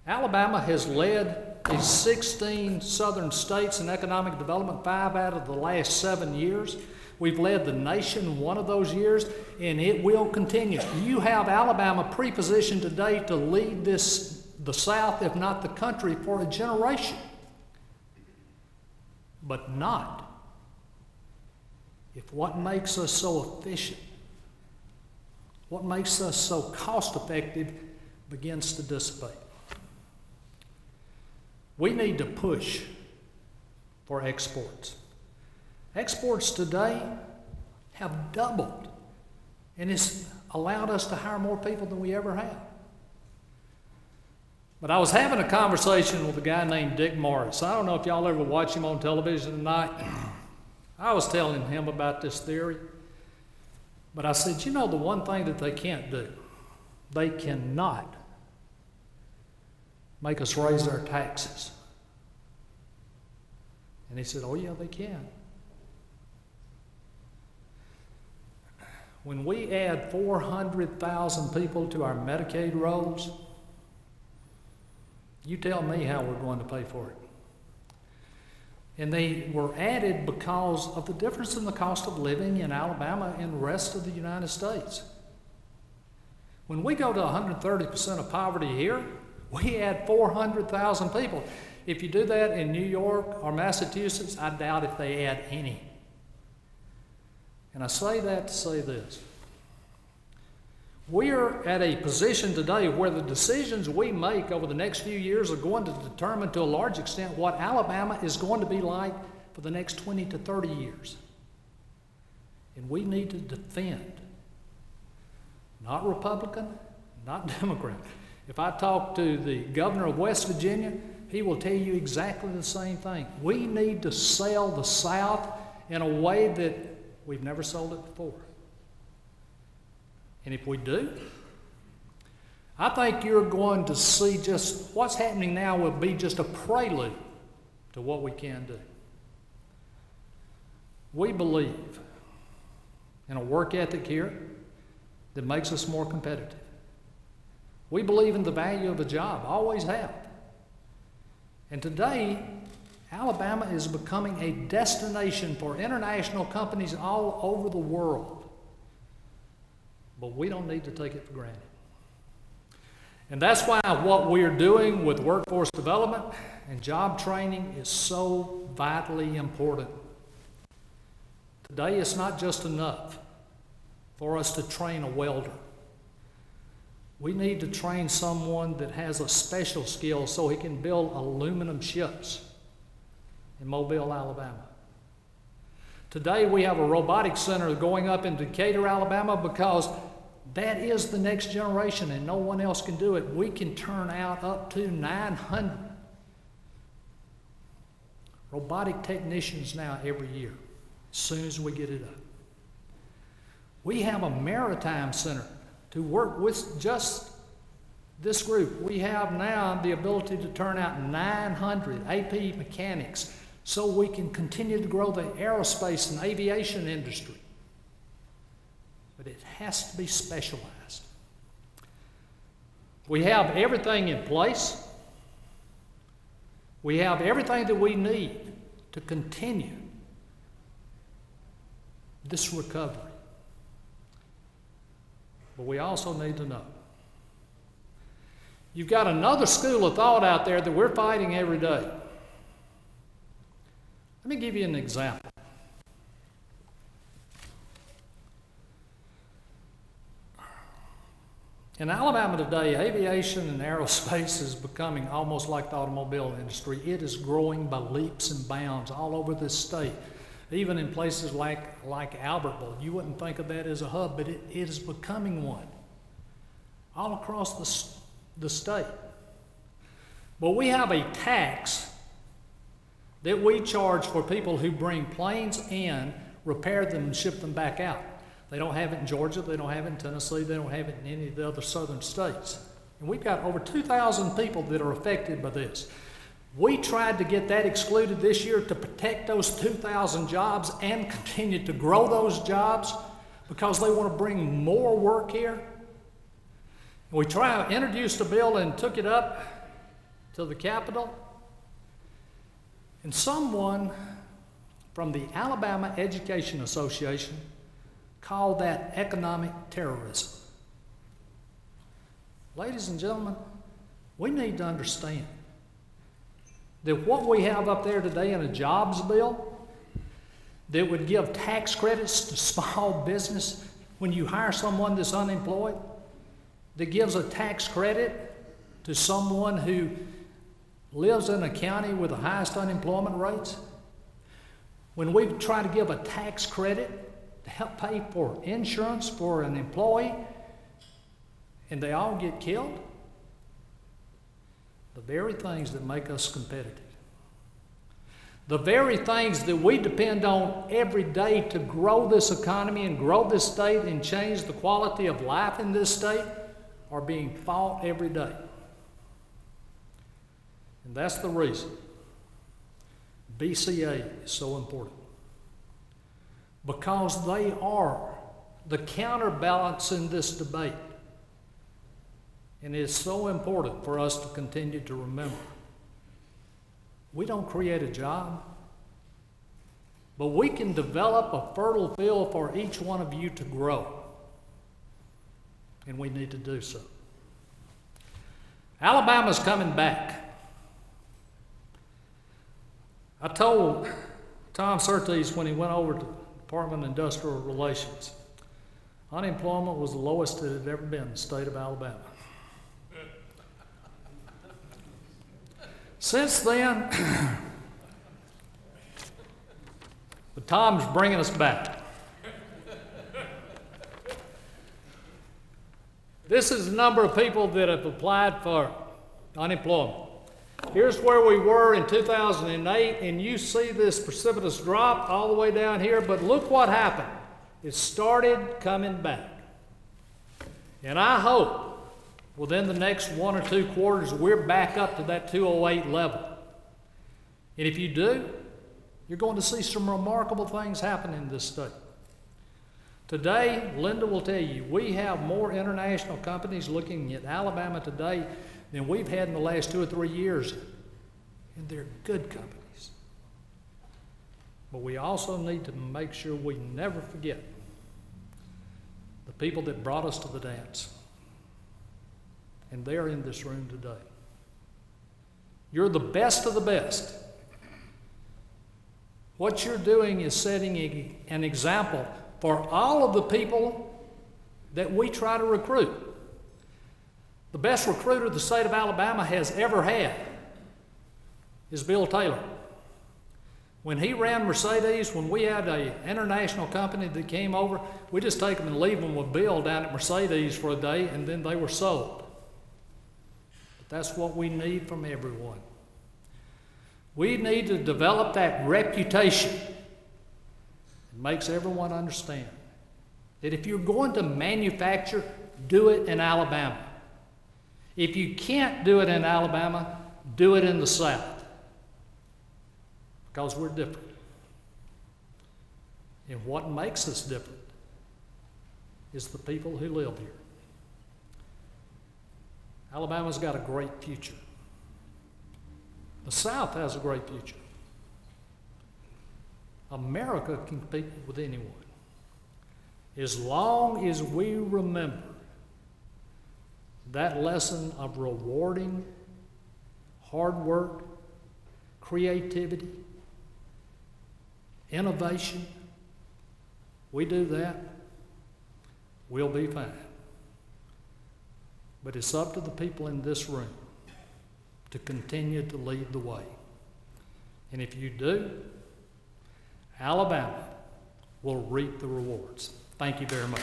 Alabama has led the 16 southern states in economic development 5 out of the last 7 years. We've led the nation one of those years, and it will continue. You have Alabama pre-positioned today to lead the South, if not the country, for a generation. But not if what makes us so efficient, what makes us so cost-effective begins to dissipate. We need to push for exports. Exports today have doubled, and it's allowed us to hire more people than we ever have. But I was having a conversation with a guy named Dick Morris. I don't know if y'all ever watch him on television tonight. I was telling him about this theory. But I said, you know the one thing that they can't do? They cannot make us raise our taxes. And he said, oh yeah, they can. When we add 400,000 people to our Medicaid rolls, you tell me how we're going to pay for it. And they were added because of the difference in the cost of living in Alabama and the rest of the United States. When we go to 130% of poverty here, we add 400,000 people. If you do that in New York or Massachusetts, I doubt if they add any. And I say that to say this. We're at a position today where the decisions we make over the next few years are going to determine to a large extent what Alabama is going to be like for the next 20 to 30 years. And we need to defend, not Republican, not Democrat. If I talk to the governor of West Virginia, he will tell you exactly the same thing. We need to sell the South in a way that we've never sold it before. And if we do, I think you're going to see just what's happening now will be just a prelude to what we can do. We believe in a work ethic here that makes us more competitive. We believe in the value of a job, always have. And today, Alabama is becoming a destination for international companies all over the world. But we don't need to take it for granted. And that's why what we're doing with workforce development and job training is so vitally important. Today, it's not just enough for us to train a welder. We need to train someone that has a special skill so he can build aluminum ships in Mobile, Alabama. Today, we have a robotics center going up in Decatur, Alabama, because that is the next generation and no one else can do it. We can turn out up to 900 robotic technicians now every year, as soon as we get it up. We have a maritime center to work with just this group. We have now the ability to turn out 900 AP mechanics so we can continue to grow the aerospace and aviation industry. But it has to be specialized. We have everything in place. We have everything that we need to continue this recovery. But we also need to know. You've got another school of thought out there that we're fighting every day. Let me give you an example. In Alabama today, aviation and aerospace is becoming almost like the automobile industry. It is growing by leaps and bounds all over this state. Even in places like Albertville, you wouldn't think of that as a hub, but it is becoming one all across the state. But we have a tax that we charge for people who bring planes in, repair them, and ship them back out. They don't have it in Georgia, they don't have it in Tennessee, they don't have it in any of the other southern states. And we've got over 2,000 people that are affected by this. We tried to get that excluded this year to protect those 2,000 jobs and continue to grow those jobs because they want to bring more work here. We introduced a bill and took it up, to the Capitol, and someone from the Alabama Education Association called that economic terrorism. Ladies and gentlemen, we need to understand that what we have up there today in a jobs bill that would give tax credits to small business when you hire someone that's unemployed, that gives a tax credit to someone who lives in a county with the highest unemployment rates, when we try to give a tax credit to help pay for insurance for an employee and they all get killed, the very things that make us competitive, the very things that we depend on every day to grow this economy and grow this state and change the quality of life in this state, are being fought every day. And that's the reason BCA is so important. Because they are the counterbalance in this debate. And it's so important for us to continue to remember. We don't create a job, but we can develop a fertile field for each one of you to grow. And we need to do so. Alabama's coming back. I told Tom Surtees when he went over to Department of Industrial Relations, unemployment was the lowest it had ever been in the state of Alabama. Since then, but Tom's bringing us back. This is the number of people that have applied for unemployment. Here's where we were in 2008, and you see this precipitous drop all the way down here, but look what happened. It started coming back. And I hope within the next 1 or 2 quarters, we're back up to that 208 level. And if you do, you're going to see some remarkable things happen in this state. Today, Linda will tell you, we have more international companies looking at Alabama today than we've had in the last 2 or 3 years. And they're good companies. But we also need to make sure we never forget the people that brought us to the dance. And they're in this room today. You're the best of the best. What you're doing is setting an example for all of the people that we try to recruit. The best recruiter the state of Alabama has ever had is Bill Taylor. When he ran Mercedes, when we had an international company that came over, we just take them and leave them with Bill down at Mercedes for a day, and then they were sold. That's what we need from everyone. We need to develop that reputation. It makes everyone understand that if you're going to manufacture, do it in Alabama. If you can't do it in Alabama, do it in the South. Because we're different. And what makes us different is the people who live here. Alabama's got a great future. The South has a great future. America can compete with anyone. As long as we remember that lesson of rewarding hard work, creativity, innovation, we do that, we'll be fine. But it's up to the people in this room to continue to lead the way. And if you do, Alabama will reap the rewards. Thank you very much.